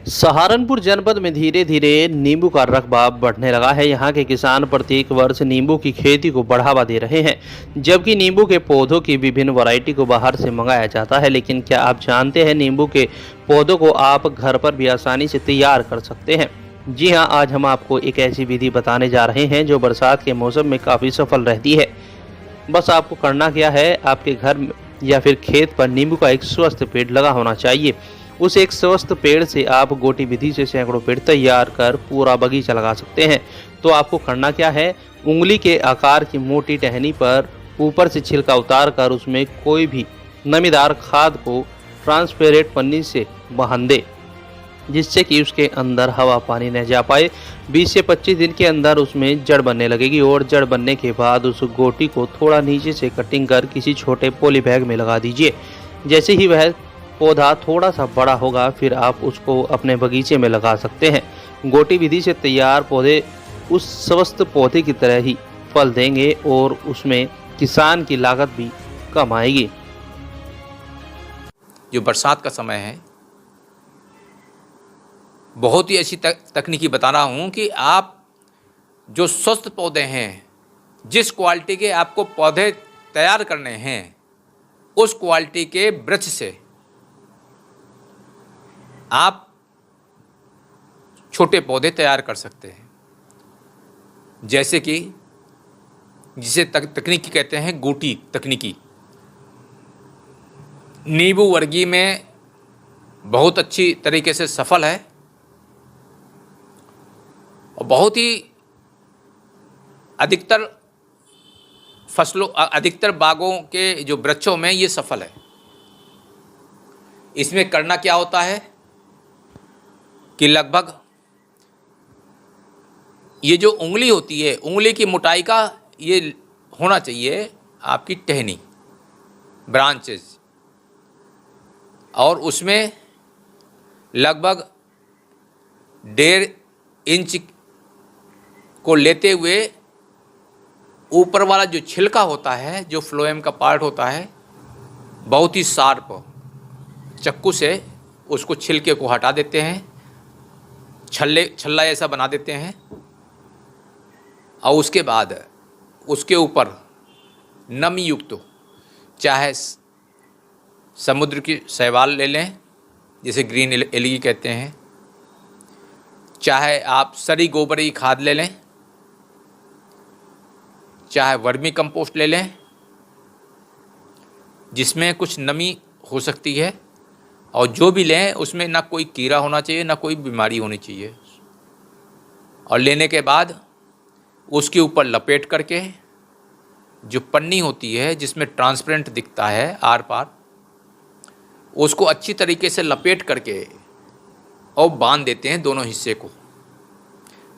सहारनपुर जनपद में धीरे धीरे नींबू का रकबा बढ़ने लगा है। यहाँ के किसान प्रत्येक वर्ष नींबू की खेती को बढ़ावा दे रहे हैं, जबकि नींबू के पौधों की विभिन्न वैरायटी को बाहर से मंगाया जाता है। लेकिन क्या आप जानते हैं नींबू के पौधों को आप घर पर भी आसानी से तैयार कर सकते हैं? जी हाँ, आज हम आपको एक ऐसी विधि बताने जा रहे हैं जो बरसात के मौसम में काफ़ी सफल रहती है। बस आपको करना क्या है, आपके घर में या फिर खेत पर नींबू का एक स्वस्थ पेड़ लगा होना चाहिए। उस एक स्वस्थ पेड़ से आप गोटी विधि से सैकड़ों पेड़ तैयार कर पूरा बगीचा लगा सकते हैं। तो आपको करना क्या है, उंगली के आकार की मोटी टहनी पर ऊपर से छिलका उतार कर उसमें कोई भी नमीदार खाद को ट्रांसपेरेंट पन्नी से बांध दे, जिससे कि उसके अंदर हवा पानी न जा पाए। 20 से 25 दिन के अंदर उसमें जड़ बनने लगेगी और जड़ बनने के बाद उस गोटी को थोड़ा नीचे से कटिंग कर किसी छोटे पॉली बैग में लगा दीजिए। जैसे ही वह पौधा थोड़ा सा बड़ा होगा, फिर आप उसको अपने बगीचे में लगा सकते हैं। गोटी विधि से तैयार पौधे उस स्वस्थ पौधे की तरह ही फल देंगे और उसमें किसान की लागत भी कम आएगी। जो बरसात का समय है, बहुत ही अच्छी तकनीकी बता रहा हूँ कि आप जो स्वस्थ पौधे हैं, जिस क्वालिटी के आपको पौधे तैयार करने हैं, उस क्वालिटी के वृक्ष से आप छोटे पौधे तैयार कर सकते हैं। जैसे कि जिसे तकनीकी कहते हैं गोटी तकनीकी, नींबू वर्गीय में बहुत अच्छी तरीके से सफल है और बहुत ही अधिकतर बागों के जो वृक्षों में ये सफल है। इसमें करना क्या होता है कि लगभग ये जो उंगली होती है, उंगली की मोटाई का ये होना चाहिए आपकी टहनी, ब्रांचेस, और उसमें लगभग 1.5 इंच को लेते हुए ऊपर वाला जो छिलका होता है, जो फ्लोएम का पार्ट होता है, बहुत ही शार्प चक्कू से उसको छिलके को हटा देते हैं, छल्ला ऐसा बना देते हैं। और उसके बाद उसके ऊपर नमी युक्त चाहे समुद्र की शैवाल ले लें, जिसे ग्रीन एलगी कहते हैं, चाहे आप सड़ी गोबरी खाद ले लें, चाहे वर्मी कंपोस्ट ले लें, जिसमें कुछ नमी हो सकती है, और जो भी लें उसमें ना कोई कीड़ा होना चाहिए, ना कोई बीमारी होनी चाहिए। और लेने के बाद उसके ऊपर लपेट करके जो पन्नी होती है जिसमें ट्रांसपेरेंट दिखता है आर पार, उसको अच्छी तरीके से लपेट करके और बांध देते हैं दोनों हिस्से को।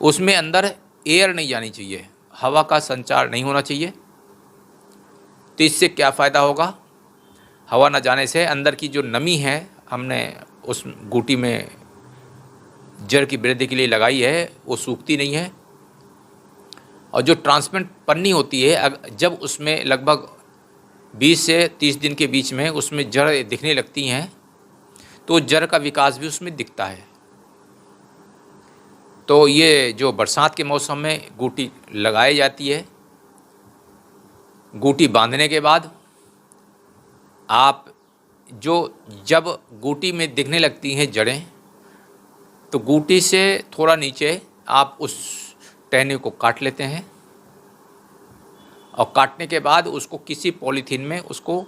उसमें अंदर एयर नहीं जानी चाहिए, हवा का संचार नहीं होना चाहिए। तो इससे क्या फ़ायदा होगा? हवा न जाने से अंदर की जो नमी है, हमने उस गूटी में जड़ की वृद्धि के लिए लगाई है, वो सूखती नहीं है। और जो ट्रांसपेरेंट पन्नी होती है, जब उसमें लगभग 20 से 30 दिन के बीच में उसमें जड़ दिखने लगती हैं, तो जड़ का विकास भी उसमें दिखता है। तो ये जो बरसात के मौसम में गूटी लगाई जाती है, गूटी बांधने के बाद आप जब गूटी में दिखने लगती हैं जड़ें, तो गूटी से थोड़ा नीचे आप उस टहनी को काट लेते हैं, और काटने के बाद उसको किसी पॉलीथीन में, उसको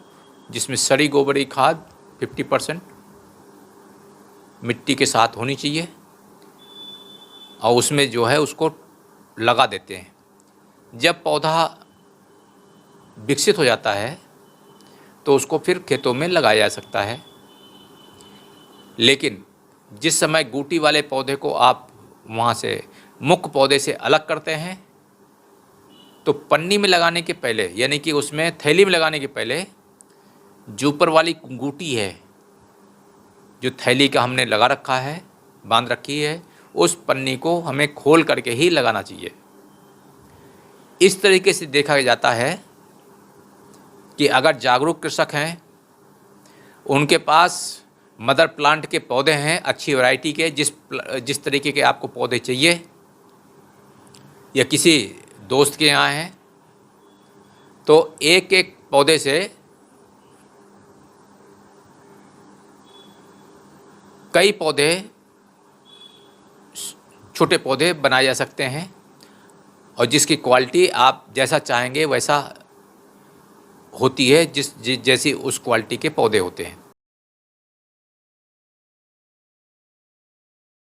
जिसमें सड़ी गोबरी खाद 50% मिट्टी के साथ होनी चाहिए, और उसमें जो है उसको लगा देते हैं। जब पौधा विकसित हो जाता है तो उसको फिर खेतों में लगाया जा सकता है। लेकिन जिस समय गूटी वाले पौधे को आप वहाँ से मुख्य पौधे से अलग करते हैं, तो पन्नी में लगाने के पहले, यानी कि उसमें थैली में लगाने के पहले, जो ऊपर वाली गूटी है, जो थैली का हमने लगा रखा है, बांध रखी है, उस पन्नी को हमें खोल करके ही लगाना चाहिए। इस तरीके से देखा जाता है कि अगर जागरूक कृषक हैं, उनके पास मदर प्लांट के पौधे हैं अच्छी वैरायटी के, जिस तरीके के आपको पौधे चाहिए, या किसी दोस्त के यहाँ हैं, तो एक एक पौधे से कई पौधे, छोटे पौधे बनाए जा सकते हैं, और जिसकी क्वालिटी आप जैसा चाहेंगे वैसा होती है, जैसी उस क्वालिटी के पौधे होते हैं।